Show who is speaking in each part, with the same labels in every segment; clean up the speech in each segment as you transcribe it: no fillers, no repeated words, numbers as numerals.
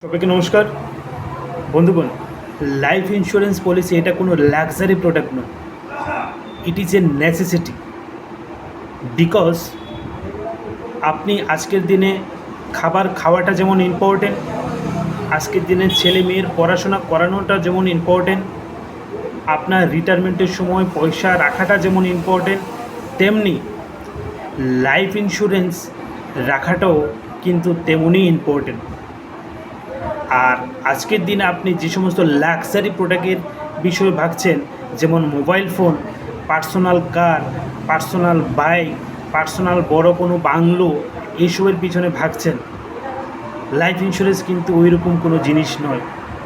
Speaker 1: সবাইকে নমস্কার বন্ধুগণ। লাইফ ইন্স্যুরেন্স পলিসি এটা কোনো লাক্সারি প্রোডাক্ট নয়, it is a necessity. Because আপনি আজকের দিনে খাবার খাওয়াটা যেমন ইম্পর্টেন্ট, আজকের দিনে ছেলে মেয়ের পড়াশোনা করানোটা যেমন ইম্পর্টেন্ট, আপনার রিটায়ারমেন্টের সময় পয়সা রাখাটা যেমন ইম্পর্টেন্ট, তেমনি লাইফ ইন্স্যুরেন্স রাখাটাও কিন্তু তেমনই ইম্পর্টেন্ট। আর আজকের দিনে আপনি যে সমস্ত লাক্সারি প্রোডাক্টের বিষয়ে ভাবছেন, যেমন মোবাইল ফোন, পার্সোনাল কার, পার্সোনাল বাইক, পার্সোনাল বড় কোনো বাংলো, এইসবের পিছনে ভাগছেন, লাইফ ইন্স্যুরেন্স কিন্তু ওই রকম কোনো জিনিস নয়।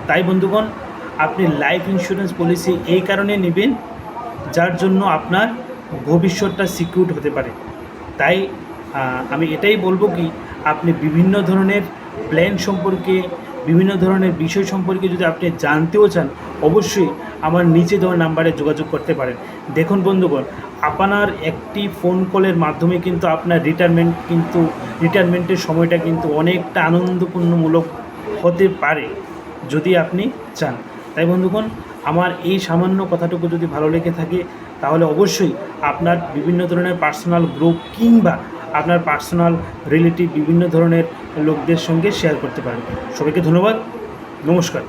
Speaker 1: তাই বন্ধুগণ, আপনি লাইফ ইন্স্যুরেন্স পলিসি এই কারণে নেবেন যার জন্য আপনার ভবিষ্যৎটা সিকিউর হতে পারে। তাই আমি এটাই বলবো কি, আপনি বিভিন্ন ধরনের প্ল্যান সম্পর্কে, বিভিন্ন ধরনের বিষয় সম্পর্কে যদি আপনি জানতেও চান, অবশ্যই আমার নিচে দেওয়া নাম্বারে যোগাযোগ করতে পারেন। দেখুন বন্ধুগণ, আপনার একটি ফোন কলের মাধ্যমে কিন্তু আপনার রিটায়ারমেন্টের সময়টা কিন্তু অনেকটা আনন্দপূর্ণমূলক হতে পারে যদি আপনি চান। তাই বন্ধুগণ, আমার এই সামান্য কথাটুকু যদি ভালো লেগে থাকে, তাহলে অবশ্যই আপনার বিভিন্ন ধরনের পার্সোনাল গ্রুপ কিংবা আপনার পার্সোনাল রিলেটিভ বিভিন্ন ধরনের লোকদের সঙ্গে শেয়ার করতে পারেন। সবাইকে ধন্যবাদ, নমস্কার।